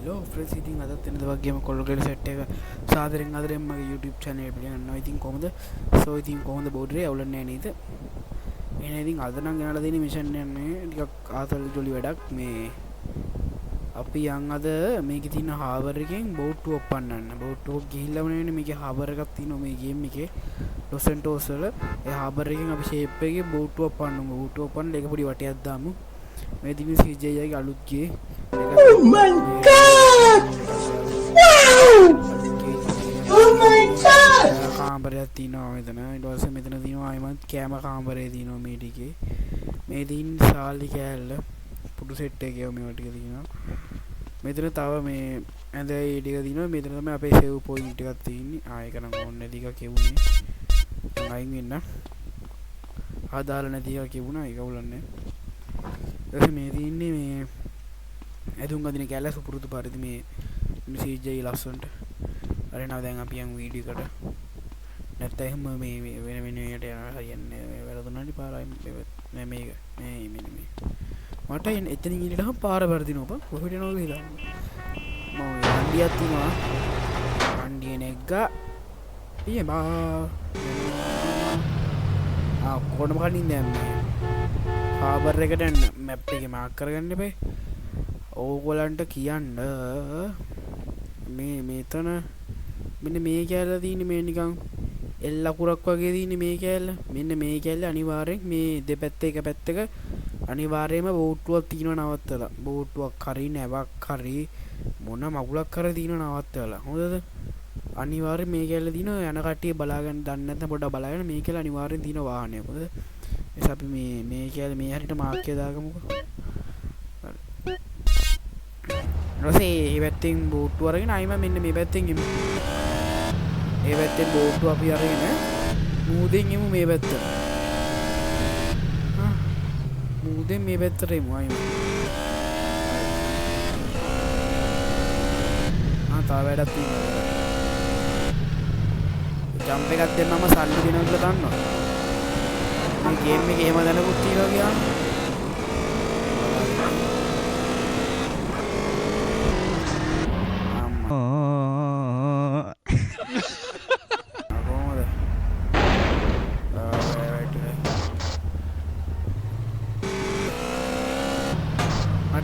hello friends ඉතින් අදත් වෙනද වගේම කොල්ලෝගේ සෙට් එක සාදරෙන් ආදරෙන් මගේ YouTube channel එක පිළිගන්නවා. ඉතින් කොහොමද? ඉතින් කොහොමද බෝඩරේ අවුලන්නේ නේද? එහෙනම් ඉතින් අද නම් ගෙනලා දෙන මිෂන් යන්නේ ටිකක් ආතල් ජොලි වැඩක්. මේ අපි යන් අද මේකේ තියෙන හාබර් එකෙන් බෝට්ටුවක් පන්නන්න. බෝට්ටුවක් ගිහිල්ලාම නෙවෙයි මේකේ හාබර් එකක් තියෙනවා මේ ගේම් එකේ. ලොස් සැන්ටෝස් වල ඒ හාබර් එකෙන් අපි ෂේප් එකේ බෝට්ටුවක් පන්නමු. බෝට්ටුවක් පන්නලා ඒක පොඩි වටයක් දාමු. මේ දින CJ ගේ අලුත් ගේ. Oh my god! Wow! Oh my god! කාමරයක් තියෙනවා මෙතන. ඊට පස්සේ මෙතන තියෙනවා අයමත් කැම කාමරේ තියෙනවා මේ ටිකේ. මේ දින් සාලි කෑල්ල පුඩු සෙට් එකේ මේවා ටික තියෙනවා. මෙතන තව මේ ඇඳ ඒ ටික තියෙනවා. මෙතන තමයි අපේ සේව් පොයින්ට් එකක් තියෙන්නේ. ඒක නම් ඕනේ නැති එකක් කියුනේ. අයින් වෙන්න. ආදාළ නැති එකක් කියුණා. ඒක උලන්නේ. ඊට මේ තියෙන්නේ මේ ඇදුම් අදින කැලේ සුපුරුදු පරිදි මේ CJ ලස්සනට අර එනවා දැන් අපි යන් වීඩියෝ එකට නැත්නම් එහෙම මේ වෙන එකට යනවා හරියන්නේ මේ වැරදුනාට පාරයි මේ මේක මේ මට එතනින් ඉන්නලා පාර වර්ධින ඔබ කොහෙට යනවද කියලා මම වන්දියක් තියනවා වන්දිය නෙග්ගා ඊයමා කොහොමද කලින් දැන් මේ හාබර් එකට යන්න මැප් එකේ මාක් කරගන්න එපේ ඕගොල්ලන්ට කියන්න මේ මෙතන මෙන්න මේ කැලේ තියෙන මේ නිකන් එල් අකුරක් වගේ තියෙන මේ කැලේ මෙන්න මේ කැලේ අනිවාර්යෙන් මේ දෙපැත්තේ එක පැත්තක අනිවාර්යයෙන්ම බෝට්ටුවක් තියෙනවා නවත්තලා බෝට්ටුවක් හරි නැවක් හරි මොන මගුලක් හරි තියෙනවා නවත්තලා හොඳද අනිවාර්යෙන් මේ කැලේ තියෙන යන කට්ටිය බලාගන්න දන්නේ නැත්නම් පොඩ්ඩක් බලාගෙන මේ කැලේ අනිවාර්යෙන් තියෙන වාහනය හොඳද එස් අපි මේ කැලේ මේ හරියට මාක් එක දාගමුකෝ රසේ ඒ පැත්තෙන් බෝට්ටු අරගෙන ආයිම මෙන්න මේ පැත්තෙන් එමු. මේ පැත්තෙන් බෝට්ටු අපි අරගෙන මූදෙන් එමු මේ පැත්තට. මූදෙන් මේ පැත්තට එමු ආයිම. තව වැඩක් තියෙනවා. ජම්ප් එකක් දෙන්නම සල්ලි දෙනවා කියලා දන්නවා. මේ ගේම් එකේ එහෙම දැනගුත් තියනවා කියන්නේ.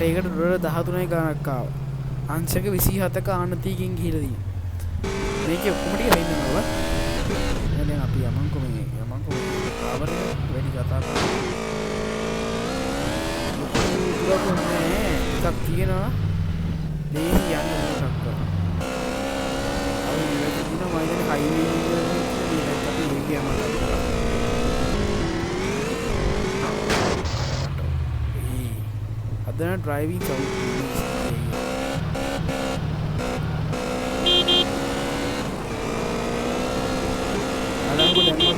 ඒකට ඩොලර් 13යි ගණක් ආවා. අංශක 27ක ආනතියකින් ගිහිලා තියෙනවා. මේකේ ඔක්කොම ටික වෙන්නනවා. දැන් අපි යමන්කෝ ආවරේ වැඩි කතා කරමු. එකක් තියෙනවා. දෙහි යන්න මොකක් කරා. අපි ඉවත දිනවා මම දැන් හයිවේ එකක් අපි ගියාම then driving out alam ko dan mo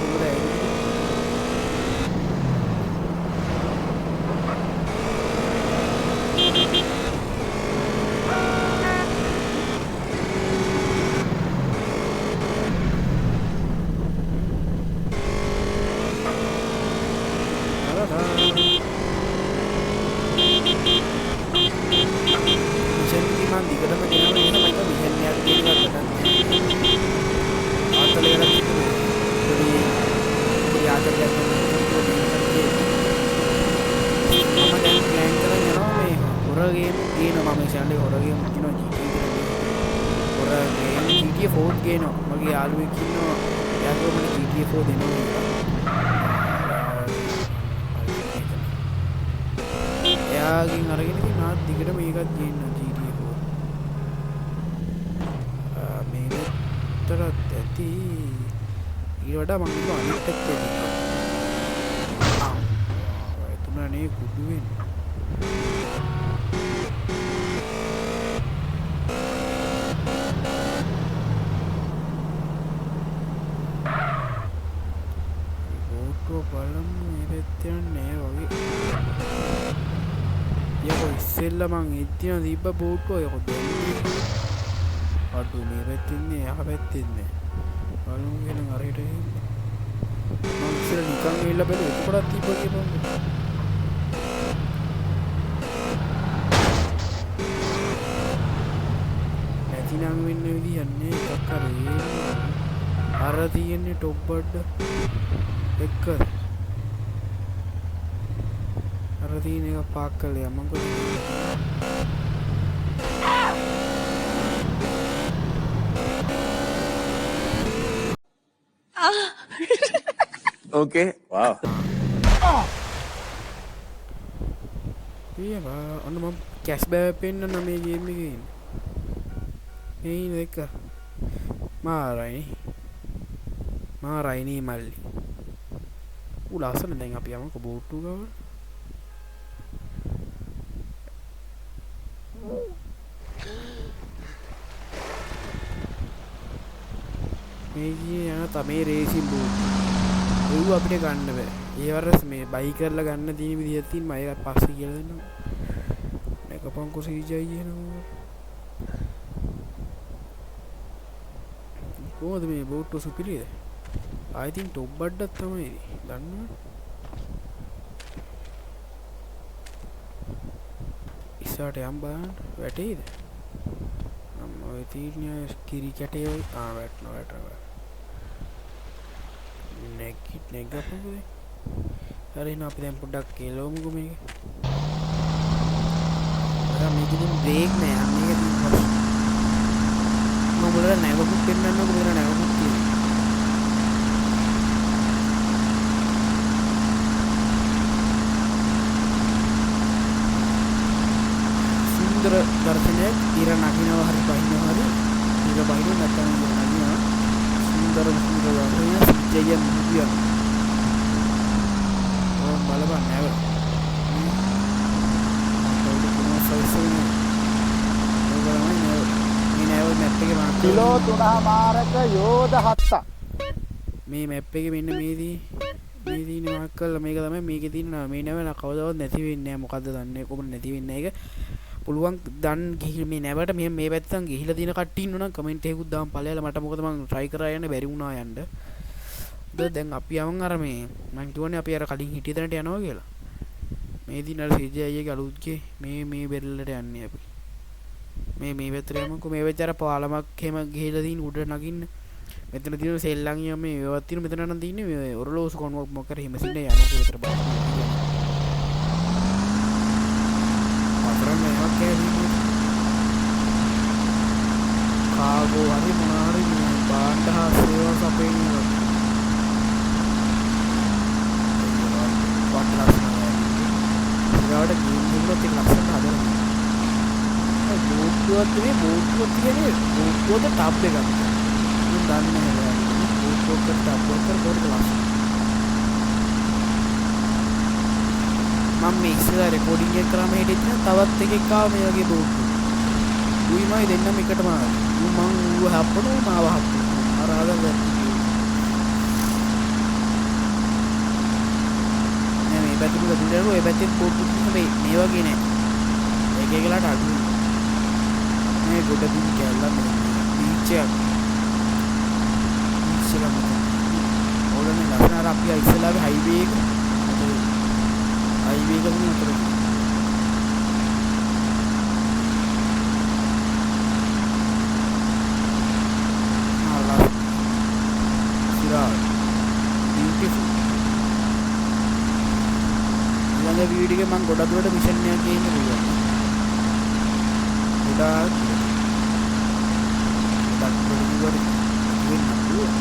pura GTA 4 ගේනවා මගේ යාළුවෙක් ඉන්නවා එයාගේ මට GTA 4 දෙනවා එයාගෙන් අරගෙන ඉතින් මාත් දිගට මේකත් ගේනවා GTA 4 මේ විතරත් ඇති ඊට වඩා මම හිතුවා අනිත් පැත්තේ එතුණනේ කුඩු වෙන්නේ ඉස්සෙල්ලා මං එද්දින දීප බෝට්ටුව යකෝ දෙන්නේ අඩු මේ පැත්තේ යහ පැත්තේ බලමු කියන අරයට මං ඉස්සෙල්ලා නිකන් ගිහිල්ලා බැලුවා එතකොටත් දීප කියපන් නැතිනම් වෙන්න විදිහන්නේ එකක් අර තියෙන්නේ ටොප් බඩ් එක අර තියෙන එක පාක් කළේ මම Okay. Wow. ඔන්න මම කැස් බෑ පෙන්නන්න මේ ගේම් එකේ ඉන්නේ. මේ ඉන්න එක මාරයිනේ මල්ලි. ලස්සන දැන් අපි යමුකෝ බෝට්ටු ගාව. මේ යන තමයි රේසින් බෝට්. ඒව අපිට ගන්න බෑ. ඒ වරස් මේ බයි කරලා ගන්න තියෙන විදිහක් තියෙන මම ඒක පස්සේ කියලා දෙන්නම්. මේක පංකු සීජයි කියනවා. කොහොමද මේ බෝට්ටු සුපිරිද? I think top බඩක් තමයි දන්නවද? ඉස්සරට යම් බලන්න වැටෙයිද? ඔය තීරණය කිරි කැටේ වැටෙනවා. නැග්ගපුවේ හරි එහෙනම් අපි දැන් පොඩ්ඩක් කෙලවමුකෝ මේක. අර මේකෙන් බ්‍රේක් නෑ මේක තියෙනවා. මම මුලට නැවකුත් පෙන්නන්නකො මෙතන නැවකුත් තියෙනවා. සුන්දර දර්ශනයක් ඉර නගිනවා හරි බහිනවා හරි ඉර බහිනවා නැත්නම් නගිනවා සුන්දර දර්ශනයක් ජය මුදියා බලපන් නැව කිලෝ 3මාරක යෝධ 7ක් මේ මැප් එකේ මෙන්න මේ තියෙන මාක් කරලා මේක තමයි මේකේ තියෙන මේ නැව කවදාවත් නැති වෙන්නේ නැහැ මොකද්ද දන්නේ කොහොමද නැති වෙන්නේ ඒක පුළුවන් දන් ගිහින් මේ නැවට මේ පැත්තෙන් ගිහිලා තියෙන කට්ටිය ඉන්නවනම් කමෙන්ට් එකකුත් දාන්න ඵලයලා මට මොකද මම try කරා යන්න බැරි වුණා යන්න දැන් අපි යමන් අර මේ මම කියවනේ අපි අර කලින් හිටිය තැනට යනවා කියලා මේ දින අර CJ අයියගේ අලුත්ගේ මේ බෙරළට යන්නේ අපි මේ පැත්තට යමුකෝ මේ වෙච්ච අර පාලමක් එහෙම ගිහිලා තියෙන උඩ නගින්න මෙතන තියෙන සෙල්ලම් යම මේ ඒවත් තියෙන මෙතන නම් තියෙන්නේ මේ ඔරලෝසු කොණුවක් මොකක් කරේ හිමසින්න යනවා කියලා විතර බලන්න අතරම එකක් ඇවිල්ලා කාගෝ හරි මොනාරි බාණ්ඩ හා සේවා සපයන්නේ ඊට ගේම් දුන්නොත් ඒක ලස්සන හදනවා. බෝට්ටුවත් කියන්නේ බෝට්ටුවක ටබ් එකක්. මම දන්නේ නැහැ. බෝට්ටුවක ටබ් එකක් කරපුවාට ලස්සන. මම මේ ඉස්සෙල්ලා රෙකෝඩින් එක කරාම හිටින්න තවත් එකෙක් ආව මේ වගේ බෝට්ටු. ඌයිමයි දෙන්නම එකටම ආවා. මම ඌව හප්පනවා මාව හප්පනවා. අර ආදම් පැතික දුන්නු ඒ පැත්තේ පොට්ටු මේ වගේ නෑ ඒක ඒකලට අඩු මේ ගොඩ බිම් කැල්ලා මේ බීච් එක ඕලනේ ලස්සන අර අපි ඉස්සලාවේ හයිවේ එක උතර සිරා බියුටිෆුල් ඊළඟ වීඩියෝ එකේ මම ගොඩක් දුරට මිෂන් එකක් ගේන්න පුළුවන්. ගොඩක් දුරට වෙන්න පුළුවන්.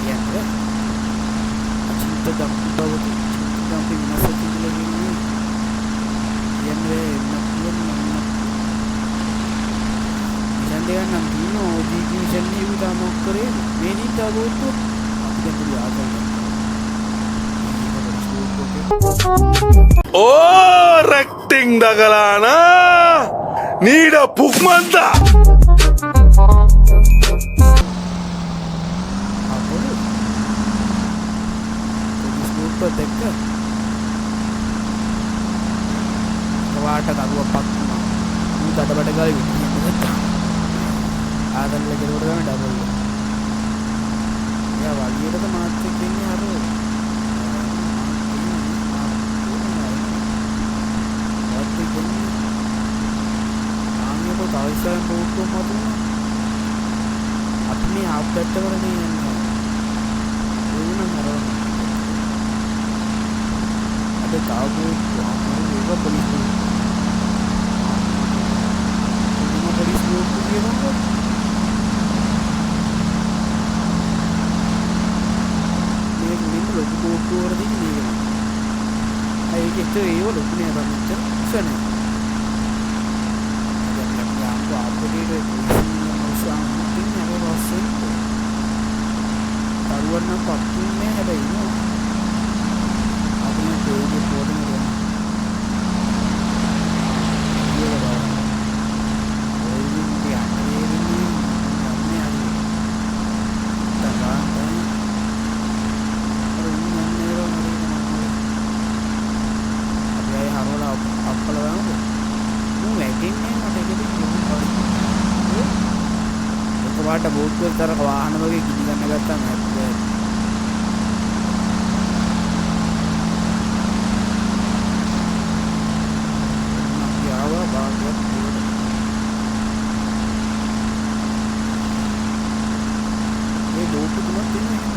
කියන්නේ අචින්ත දම්පවති දම්පි නැසති කියන්නේ නපුලන් මිෂන් දෙක නම් දිනෝ OGG මිෂන් එක උදා මොක් කරේ මේ දිට අවුතු අපිට පුළුවන් ආසන්න. ಓವರ್ ಆಕ್ಟಿಂಗ್ ದಗಲಾನ ನೀಡ ಪುಕ್ಮಂತ දෙක වාට කරුවක් පක්කම ඌ දඩබඩ ගාවේ විදියට ආදල්ල කෙරුවට තමයි ඩබල් එක. එයා වලියටද මාත් එක්ක ඉන්නේ අර තවයිසන් බෝට්ටුව මතුන අපි මේ ආප්පැත්ත කරනේ යන්නේ ඕන මරවන්න අද තාවෝ ඒක පොලිස් බෝට්ටුව කියනවා මේක මෙන්න ලොකු බෝට්ටුව වලදී මේක ඒක ඇත්තට ඒව ලොකු නෑ බං ඉස්සනේ ආපුඩේට මොසාම්පින් නේද රොස්සෙන් තරුවන් නම් පත්තුන්නේ හැබැයි නෝ අපි මේ දෙවියන් පොඩි නේද වාට බෝට්ටුවල තරක වාහන වගේ ගිනි ගන්න ගත්තාම හැබැයි අපි ආවා බාගයක් මේ බෝට්ටු තුනක් තියෙනවා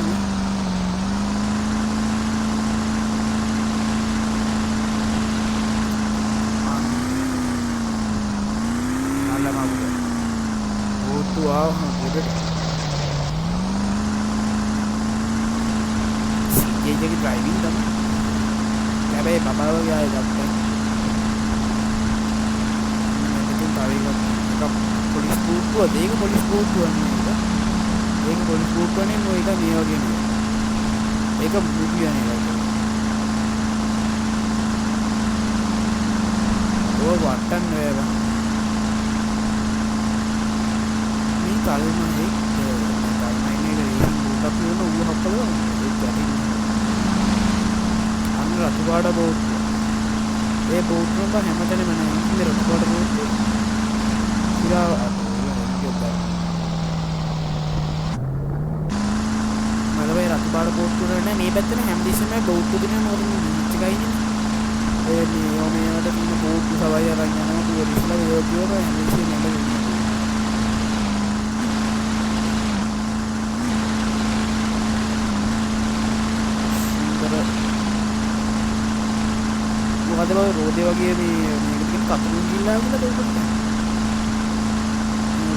wow good CJ की ड्राइविंग दम क्या भाई पापा हो गया है जब तक मैंने तारीख का पुलिस बूट को देख पुलिस बूट को नहीं एक पुलिस बूट को नहीं वो इधर नहीं होगी नहीं एक बूट भी नहीं होगा वो वाटन है कालमा है कालमा ने रेसिंग बोट अपने वो हप्पल एक गाड़ी अन्न रतुवाड़ बोट ये बोट में बा हेमतने मैंने इधर रतुवाड़ बोट पूरा मतलब ये रतुवाड़ बोट को रहने नहीं बच्चे ने हम दिशा में बोट को दिने मोर जगह ही नहीं ये नियो में वाला तीन बोट को सवाई आ रहा है ना तो ये रिश्ता भी हो गया है हम दिशा में लगे මොකද බය රෝදේ වගේ මේ මේකට කියන කතුරු ගිල්ලා වුණා දෙයක් නෑ.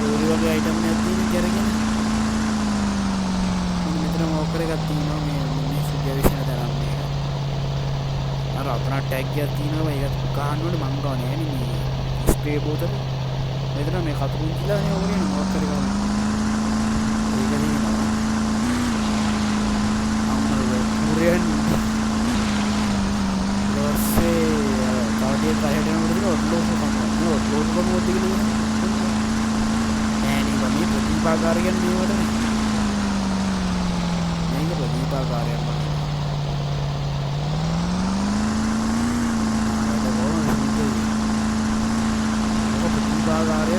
රෝදේ වගේ අයිටම් එකක් තියෙන කරගෙන. මෙතන මොකක් එකක් තියෙනවා මේ සිග්නේෂන් දාන්න මේක. අර අපන ටැග් එකක් තියෙනවා ඒක ගහන්න ඕනේ මං ගාව නෑ නේ මේ ස්ප්‍රේ බෝතල. මෙතන මේ කතුරු ගිල්ලා නේ ඕනේ මොකක් කරේ ගන්න. ඒක නේ අම්මල කුරියන් ये काहे देना पड़ेगा और लोग को मोती के लिए नहीं बनी प्रतिभा कार्य नहीं हो रहा नहीं प्रतिभा कार्य प्रतिभा कार्य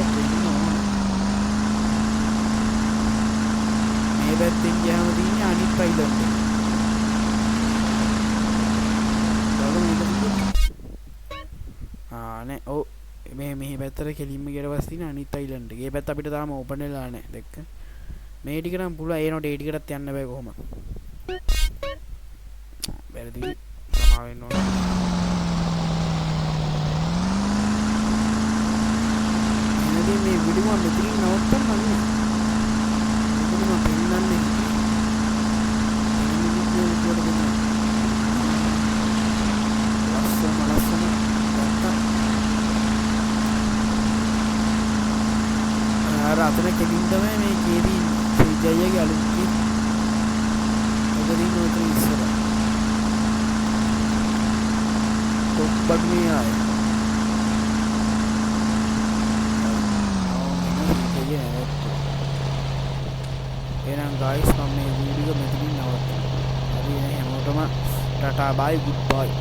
මේ පැත්තෙන් ගියාම තියෙන්නේ අනිත් අයිලන්ඩ් නේ ඔව් මේ මෙහි පැත්තට කෙලින්ම ගියට පස්සේ තියෙන අනිත් අයිලන්ඩ් එක. ඒ පැත්ත අපිට තාම ඕපන් වෙලා නැහැ. දැක්ක. මේ ටික නම් පුළුවන් ඒ නෝට ඒ ටිකටත් යන්න බෑ කොහොමද? බැරිද? සමා වෙන්න ඕන. එනදී මේ වීඩියෝ මම මෙතනින් නවත්තන්න ඕනේ. මෙතන මම පෙන්නන්නේ. අතන කෙලින් තමයි මේ කේදී ජයගේ අලුත් කී ඔතනින් උතර ඉස්සර කොප්පක් මේ ආය එහෙනම් ගායිස් මම මේ වීඩියෝ මෙතනින් නවත්තනවා. හරි හැමෝටම ටටා බයි ගුඩ් බයි.